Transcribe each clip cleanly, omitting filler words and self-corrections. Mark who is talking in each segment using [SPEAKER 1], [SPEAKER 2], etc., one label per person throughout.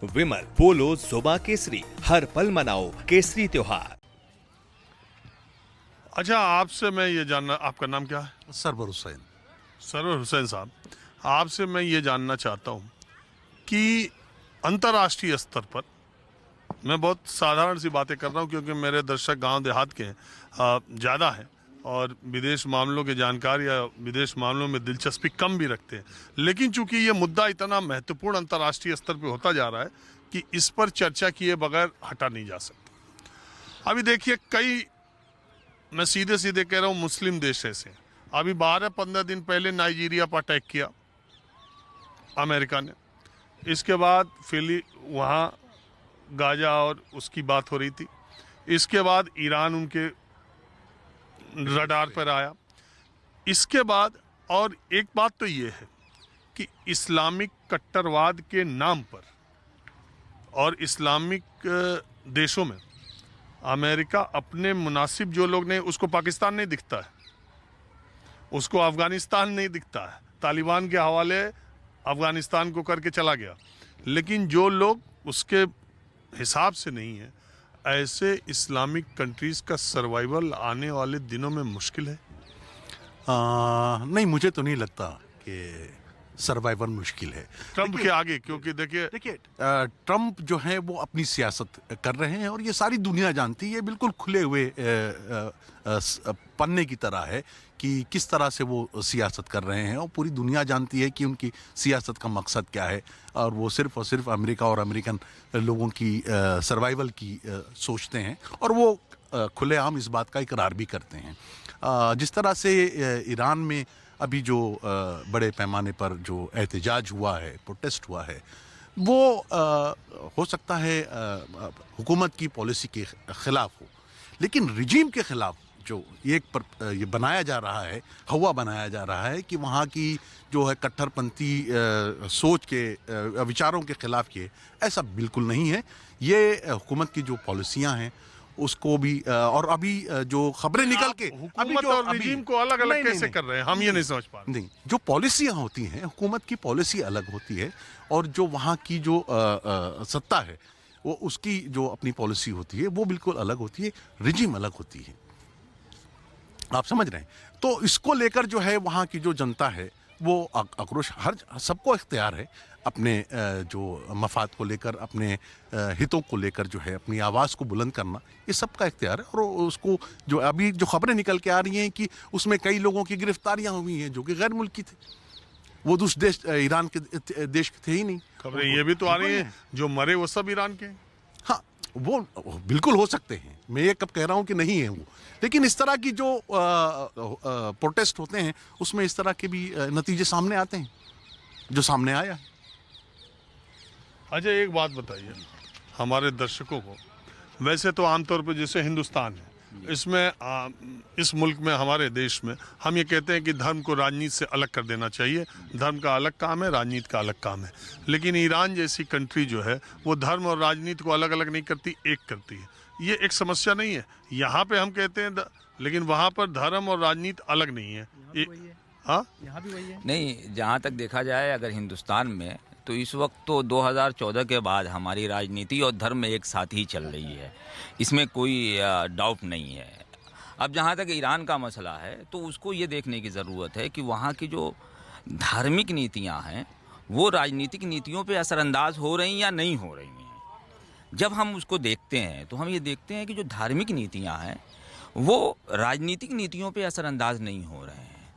[SPEAKER 1] विमल, पोलो, जोबा केसरी, हर पल मनाओ केसरी त्योहार।
[SPEAKER 2] अच्छा, आपसे मैं ये जानना, आपका नाम क्या है?
[SPEAKER 3] सरवर हुसैन।
[SPEAKER 2] सरवर हुसैन साहब, आपसे मैं ये जानना चाहता हूँ कि अंतर्राष्ट्रीय स्तर पर, मैं बहुत साधारण सी बातें कर रहा हूँ क्योंकि मेरे दर्शक गांव देहात के ज़्यादा हैं और विदेश मामलों के जानकार या विदेश मामलों में दिलचस्पी कम भी रखते हैं, लेकिन चूंकि ये मुद्दा इतना महत्वपूर्ण अंतर्राष्ट्रीय स्तर पर होता जा रहा है कि इस पर चर्चा किए बगैर हटा नहीं जा सकता। अभी देखिए, कई, मैं सीधे सीधे कह रहा हूँ, मुस्लिम देश ऐसे, अभी 12-15 दिन पहले नाइजीरिया पर अटैक किया अमेरिका ने, इसके बाद वहाँ गाजा और उसकी बात हो रही थी, इसके बाद ईरान उनके रडार पर आया, इसके बाद, और एक बात तो ये है कि इस्लामिक कट्टरवाद के नाम पर और इस्लामिक देशों में अमेरिका अपने मुनासिब जो लोग नहीं, उसको पाकिस्तान नहीं दिखता है, उसको अफगानिस्तान नहीं दिखता है, तालिबान के हवाले अफगानिस्तान को करके चला गया, लेकिन जो लोग उसके हिसाब से नहीं है, ऐसे इस्लामिक कंट्रीज का सर्वाइवल आने वाले दिनों में मुश्किल है।
[SPEAKER 3] नहीं, मुझे तो नहीं लगता कि सर्वाइवल मुश्किल है
[SPEAKER 2] ट्रंप के आगे, क्योंकि देखिए
[SPEAKER 3] ट्रंप जो है वो अपनी सियासत कर रहे हैं और ये सारी दुनिया जानती है, बिल्कुल खुले हुए पन्ने की तरह है कि किस तरह से वो सियासत कर रहे हैं, और पूरी दुनिया जानती है कि उनकी सियासत का मकसद क्या है, और वो सिर्फ और सिर्फ अमेरिका और अमेरिकन लोगों की सर्वाइवल की सोचते हैं, और वो खुलेआम इस बात का इकरार भी करते हैं। जिस तरह से ईरान में अभी जो बड़े पैमाने पर जो एहतजाज हुआ है, प्रोटेस्ट हुआ है, वो हो सकता है हुकूमत की पॉलिसी के ख़िलाफ़ हो, लेकिन रिजीम के ख़िलाफ़ जो ये बनाया जा रहा है, हवा बनाया जा रहा है कि वहाँ की जो है कट्टरपंथी सोच के विचारों के ख़िलाफ़ ये, ऐसा बिल्कुल नहीं है। ये हुकूमत की जो पॉलिसियाँ हैं उसको भी, और अभी जो खबरें निकल के
[SPEAKER 2] हुकूमत और रिजीम को अलग अलग कैसे कर रहे हैं, हम ये नहीं समझ पा रहे।
[SPEAKER 3] नहीं, जो पॉलिसियाँ होती हैं, हुकूमत की पॉलिसी अलग होती है, और जो वहाँ की जो सत्ता है वो उसकी जो अपनी पॉलिसी होती है वो बिल्कुल अलग होती है, रिजीम अलग होती है। आप समझ रहे हैं? तो इसको लेकर जो है वहाँ की जो जनता है वो आक्रोश, हर सबको इख्तियार है अपने जो मफाद को लेकर, अपने हितों को लेकर जो है अपनी आवाज़ को बुलंद करना, ये सबका इख्तियार है। और उसको जो अभी जो खबरें निकल के आ रही हैं कि उसमें कई लोगों की गिरफ्तारियां हुई हैं जो कि गैर मुल्की थे, वो उस देश ईरान के देश के थे ही नहीं।
[SPEAKER 2] खबरें ये भी तो आ रही हैं जो मरे वो सब ईरान के।
[SPEAKER 3] हाँ, वो बिल्कुल हो सकते हैं, मैं ये कब कह रहा हूँ कि नहीं है वो, लेकिन इस तरह की जो प्रोटेस्ट होते हैं उसमें इस तरह के भी नतीजे सामने आते हैं, जो सामने आया है।
[SPEAKER 2] अच्छा, एक बात बताइए हमारे दर्शकों को, वैसे तो आमतौर पर जैसे हिंदुस्तान है, इसमें इस मुल्क में, हमारे देश में, हम ये कहते हैं कि धर्म को राजनीति से अलग कर देना चाहिए, धर्म का अलग काम है, राजनीति का अलग काम है, लेकिन ईरान जैसी कंट्री जो है वो धर्म और राजनीति को अलग अलग नहीं करती, एक करती है। ये एक समस्या नहीं है? यहाँ पे हम कहते हैं लेकिन वहाँ पर धर्म और राजनीति अलग नहीं है। हाँ,
[SPEAKER 4] यहाँ भी वही है।
[SPEAKER 5] नहीं, जहाँ तक देखा जाए अगर हिंदुस्तान में, तो इस वक्त तो 2014 के बाद हमारी राजनीति और धर्म एक साथ ही चल रही है, इसमें कोई डाउट नहीं है। अब जहाँ तक ईरान का मसला है तो उसको ये देखने की ज़रूरत है कि वहाँ की जो धार्मिक नीतियाँ हैं वो राजनीतिक नीतियों पे असरअंदाज हो रही या नहीं हो रही हैं। जब हम उसको देखते हैं तो हम ये देखते हैं कि जो धार्मिक नीतियाँ हैं वो राजनीतिक नीतियों पे असरअंदाज नहीं हो रहे हैं,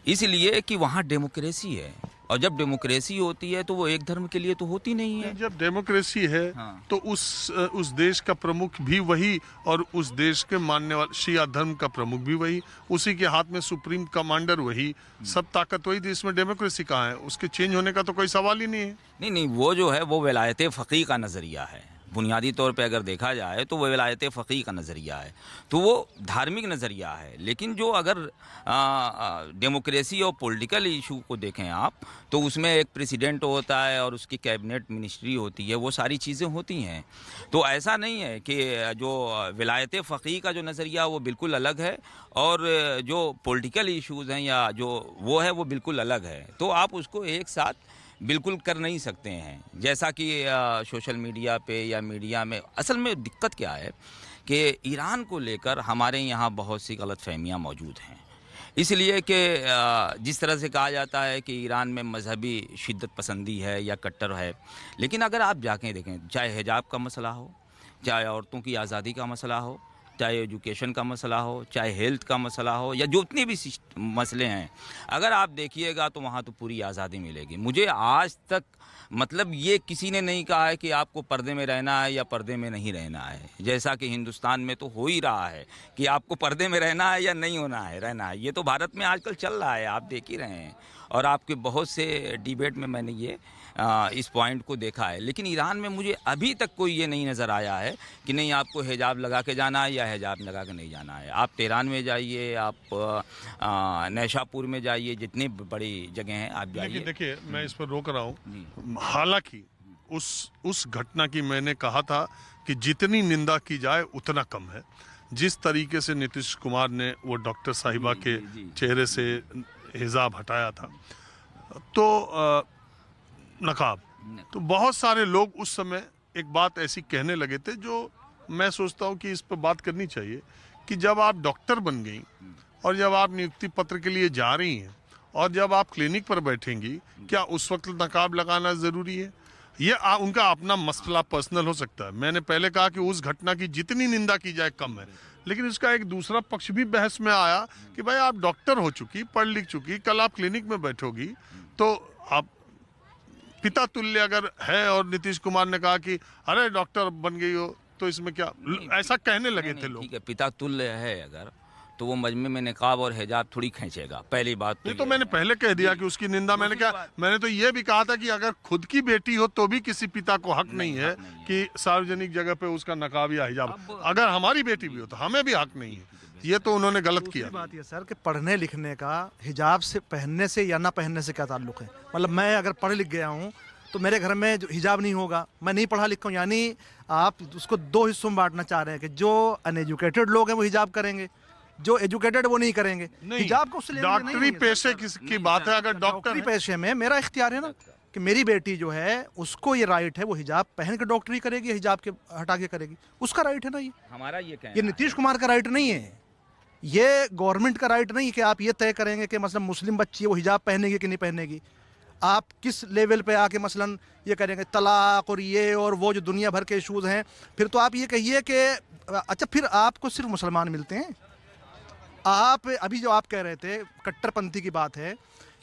[SPEAKER 5] इसलिए कि वहाँ डेमोक्रेसी है, और जब डेमोक्रेसी होती है तो वो एक धर्म के लिए तो होती नहीं है।
[SPEAKER 2] जब डेमोक्रेसी है
[SPEAKER 5] हाँ।
[SPEAKER 2] तो उस देश का प्रमुख भी वही, और उस देश के मानने वाले शिया धर्म का प्रमुख भी वही, उसी के हाथ में सुप्रीम कमांडर वही, सब ताकत वही थी। इसमें डेमोक्रेसी कहाँ है? उसके चेंज होने का तो कोई सवाल ही नहीं है।
[SPEAKER 5] नहीं, वो जो है वो विलायत फ़क़ीह का नज़रिया है, बुनियादी तौर पे अगर देखा जाए तो वो विलायत फ़क़ीह का नज़रिया है, तो वो धार्मिक नज़रिया है। लेकिन जो अगर डेमोक्रेसी और पॉलिटिकल इशू को देखें आप, तो उसमें एक प्रेसिडेंट होता है और उसकी कैबिनेट मिनिस्ट्री होती है, वो सारी चीज़ें होती हैं। तो ऐसा नहीं है कि जो विलायत फ़क़ीह का जो नज़रिया वो बिल्कुल अलग है और जो पॉलिटिकल इशूज़ हैं या जो वो है वो बिल्कुल अलग है, तो आप उसको एक साथ बिल्कुल कर नहीं सकते हैं। जैसा कि सोशल मीडिया पे या मीडिया में असल में दिक्कत क्या है कि ईरान को लेकर हमारे यहाँ बहुत सी गलतफहमियाँ मौजूद हैं। इसलिए कि जिस तरह से कहा जाता है कि ईरान में मजहबी शिद्दत पसंदी है या कट्टर है, लेकिन अगर आप जाके देखें, चाहे हिजाब का मसला हो, चाहे औरतों की आज़ादी का मसला हो, चाहे एजुकेशन का मसला हो, चाहे हेल्थ का मसला हो, या जितने भी मसले हैं, अगर आप देखिएगा तो वहाँ तो पूरी आज़ादी मिलेगी। मुझे आज तक मतलब ये किसी ने नहीं कहा है कि आपको पर्दे में रहना है या पर्दे में नहीं रहना है। जैसा कि हिंदुस्तान में तो हो ही रहा है कि आपको पर्दे में रहना है या नहीं रहना है। ये तो भारत में आजकल चल रहा है, आप देख ही रहे हैं। और आपके बहुत से डिबेट में मैंने ये इस पॉइंट को देखा है। लेकिन ईरान में मुझे अभी तक कोई ये नहीं नज़र आया है कि नहीं आपको हिजाब लगा के जाना है या हिजाब लगा के नहीं जाना है। आप तेहरान में जाइए, आप नैशापुर में जाइए, जितनी बड़ी जगह हैं आप जाइए।
[SPEAKER 2] देखिए, मैं इस पर रोक रहा हूँ। हालांकि उस घटना की मैंने कहा था कि जितनी निंदा की जाए उतना कम है। जिस तरीके से नीतीश कुमार ने वो डॉक्टर साहिबा के चेहरे से हिजाब हटाया था, तो नकाब, तो बहुत सारे लोग उस समय एक बात ऐसी कहने लगे थे जो मैं सोचता हूँ कि इस पर बात करनी चाहिए कि जब आप डॉक्टर बन गई और जब आप नियुक्ति पत्र के लिए जा रही हैं और जब आप क्लिनिक पर बैठेंगी, क्या उस वक्त नकाब लगाना ज़रूरी है? ये उनका अपना मसला पर्सनल हो सकता है। मैंने पहले कहा कि उस घटना की जितनी निंदा की जाए कम है, लेकिन इसका एक दूसरा पक्ष भी बहस में आया कि भाई आप डॉक्टर हो चुकी, पढ़ लिख चुकी, कल आप क्लिनिक में बैठोगी तो आप पिता तुल्य अगर है, और नीतीश कुमार ने कहा कि अरे डॉक्टर बन गई हो तो इसमें क्या, ऐसा कहने लगे थे लोग।
[SPEAKER 5] ठीक है, पिता तुल्य है अगर, तो वो मजमे में निकाब और हिजाब थोड़ी खींचेगा। पहली बात तो,
[SPEAKER 2] तो मैंने पहले कह दिया कि उसकी निंदा मैंने क्या, मैंने तो ये भी कहा था कि अगर खुद की बेटी हो तो भी किसी पिता को हक नहीं है कि सार्वजनिक जगह पे उसका नकाब या हिजाब, अगर हमारी बेटी भी हो तो हमें भी हक नहीं है। ये तो उन्होंने गलत किया।
[SPEAKER 4] बात ये सर कि पढ़ने लिखने का हिजाब से पहनने से या ना पहनने से क्या ताल्लुक है? मतलब मैं अगर पढ़ लिख गया हूँ तो मेरे घर में जो हिजाब नहीं होगा, मैं नहीं पढ़ा लिखा हूँ, यानी आप उसको दो हिस्सों में बांटना चाह रहे हैं कि जो अनएजुकेटेड लोग हैं वो हिजाब करेंगे, जो एजुकेटेड वो नहीं करेंगे। हिजाब को
[SPEAKER 2] डॉक्टरी पेशे की बात है। अगर डॉक्टरी
[SPEAKER 4] पेशे में मेरा इख्तियार है ना कि मेरी बेटी जो है उसको ये राइट है, वो हिजाब पहन के डॉक्टरी करेगी, हिजाब के हटा के करेगी, उसका राइट है ना। ये
[SPEAKER 5] हमारा ये
[SPEAKER 4] नीतीश कुमार का राइट नहीं है, ये गवर्नमेंट का राइट नहीं है कि आप ये तय करेंगे कि मसलन मुस्लिम बच्ची है वो हिजाब पहनेगी कि नहीं पहनेगी। आप किस लेवल पे आके मसलन ये करेंगे तलाक और ये और वो जो दुनिया भर के इशूज़ हैं, फिर तो आप ये कहिए कि अच्छा फिर आपको सिर्फ मुसलमान मिलते हैं। आप अभी जो आप कह रहे थे कट्टरपंथी की बात है,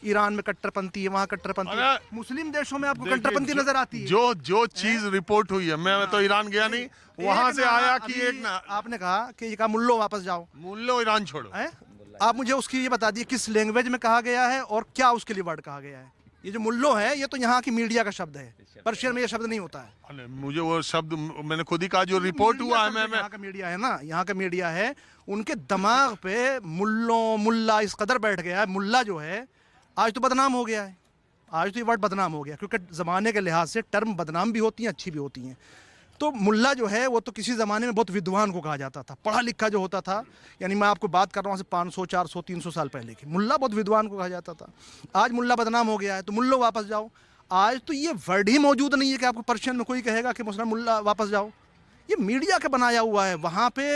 [SPEAKER 4] ईरान में कट्टरपंथी है, वहाँ कट्टरपंथी, मुस्लिम देशों में आपको कट्टरपंथी नजर आती है।
[SPEAKER 2] जो चीज रिपोर्ट हुई है, मैं तो ईरान गया नहीं, वहां से आया कि एक ना
[SPEAKER 4] आपने कहा कि ये कहा मुल्लो वापस जाओ,
[SPEAKER 2] मुल्लो ईरान छोड़ो।
[SPEAKER 4] आप मुझे उसकी ये बता दिए किस लैंग्वेज में कहा गया है और क्या उसके लिए वर्ड कहा गया है। ये जो मुल्लो है ये तो यहाँ की मीडिया का शब्द है, पर्शियन में ये शब्द नहीं होता है।
[SPEAKER 2] मुझे वो शब्द मैंने खुद ही कहा, जो रिपोर्ट हुआ है, मैं
[SPEAKER 4] यहाँ का मीडिया है ना, यहाँ का मीडिया है, उनके दिमाग पे मुल्ला इस कदर बैठ गया है। मुल्ला जो है आज तो बदनाम हो गया है, आज तो ये वर्ड बदनाम हो गया, क्योंकि ज़माने के लिहाज से टर्म बदनाम भी होती हैं अच्छी भी होती हैं। तो मुल्ला जो है वो तो किसी ज़माने में बहुत विद्वान को कहा जाता था, पढ़ा लिखा जो होता था, यानी मैं आपको बात कर रहा हूँ से 500 400 300 साल पहले की, मुल्ला बहुत विद्वान को कहा जाता था। आज मुल्ला बदनाम हो गया है तो मुल्लो वापस जाओ। आज तो ये वर्ड ही मौजूद नहीं है कि आपको पर्शियन में कोई कहेगा कि मुसलमान मुल्ला वापस जाओ, ये मीडिया का बनाया हुआ है। वहाँ पे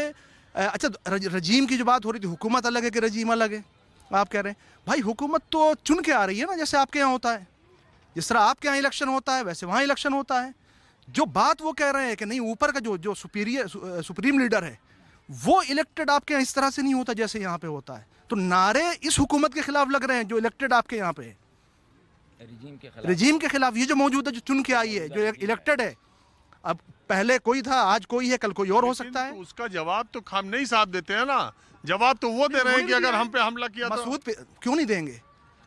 [SPEAKER 4] अच्छा रजीम की जो बात हो रही थी, हुकूमत अलग है कि रजीम अलग है, आप कह रहे हैं भाई हुकूमत तो चुन के आ रही है ना, जैसे आपके यहाँ होता है, जिस तरह आपके यहाँ इलेक्शन होता है वैसे वहाँ इलेक्शन होता है। जो बात वो कह रहे हैं कि नहीं ऊपर का जो सुप्रीम लीडर है वो इलेक्टेड आपके यहाँ इस तरह से नहीं होता जैसे यहाँ पे होता है। तो नारे इस हुकूमत के खिलाफ लग रहे हैं जो इलेक्टेड आपके यहाँ पे है, रजीम के खिलाफ। ये जो मौजूद है जो चुन के आई है, जो इलेक्टेड है, अब पहले कोई था आज कोई है कल कोई और हो सकता है।
[SPEAKER 2] तो उसका जवाब तो खामनेई साहब देते हैं ना, जवाब तो वो दे रहे हैं कि अगर हम पे हमला किया तो
[SPEAKER 4] मसूद पे क्यों नहीं देंगे,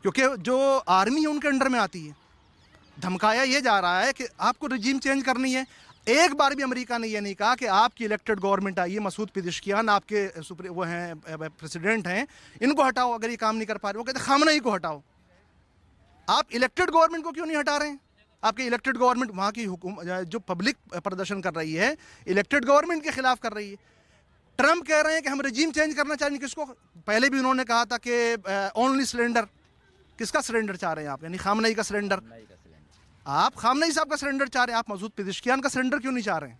[SPEAKER 4] क्योंकि जो आर्मी है उनके अंडर में आती है। धमकाया ये जा रहा है कि आपको रजीम चेंज करनी है। एक बार भी अमेरिका ने ये नहीं कहा कि आपकी इलेक्टेड गवर्नमेंट आई है, मसूद पेज़ेश्कियान आपके वो हैं प्रेसिडेंट हैं, इनको हटाओ अगर ये काम नहीं कर पा रहे। वो कहते खामनेई को हटाओ। आप इलेक्टेड गवर्नमेंट को क्यों नहीं हटा रहे हैं? आपकी इलेक्टेड गवर्नमेंट वहाँ की जो पब्लिक प्रदर्शन कर रही है इलेक्टेड गवर्नमेंट के खिलाफ कर रही है। ट्रम्प कह रहे हैं कि हम रजीम चेंज करना चाहेंगे। किसको? पहले भी उन्होंने कहा था कि ओनली सिलेंडर, किसका सिलेंडर चाह रहे हैं आप? यानी खामनेई का सिलेंडर। आप खामनेई साहब का सरेंडर चाह रहे हैं, आप मसूद पेज़ेश्कियान का सरेंडर क्यों नहीं चाह रहे हैं?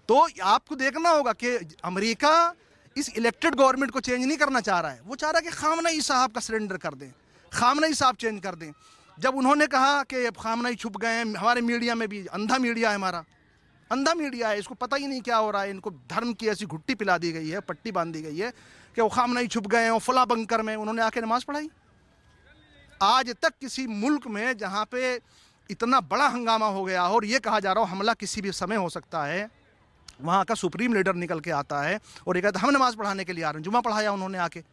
[SPEAKER 4] तो आपको देखना होगा कि अमेरिका इस इलेक्टेड गवर्नमेंट को चेंज नहीं करना चाह रहा है, वो चाह रहा है कि खामनेई साहब का सरेंडर कर दें, खामनेई साहब चेंज कर दें। जब उन्होंने कहा कि खामनेई छुप गए हैं, हमारे मीडिया में भी अंधा मीडिया है, हमारा अंधा मीडिया है, इसको पता ही नहीं क्या हो रहा है, इनको धर्म की ऐसी घुट्टी पिला दी गई है, पट्टी बांध दी गई है कि वो खामनेई छुप गए हैं, फला बंकर में उन्होंने आके नमाज पढ़ाई। आज तक किसी मुल्क में जहाँ पे इतना बड़ा हंगामा हो गया और ये कहा जा रहा हो हमला किसी भी समय हो सकता है, वहाँ का सुप्रीम लीडर निकल के आता है और ये कहता है हम नमाज पढ़ाने के लिए आ रहे हैं, जुमा पढ़ाया उन्होंने आके।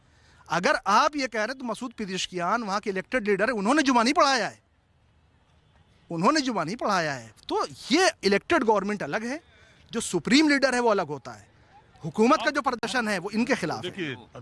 [SPEAKER 4] अगर आप ये कह रहे हैं तो मसूद पेज़ेश्कियान वहाँ के इलेक्टेड लीडर है, उन्होंने जुमा नहीं पढ़ाया है, उन्होंने जुमा नहीं पढ़ाया है। तो ये इलेक्टेड गवर्नमेंट अलग है, जो सुप्रीम लीडर है वो अलग होता है, हुकूमत का जो प्रदर्शन है वो इनके खिलाफ है।
[SPEAKER 2] देखिए, तो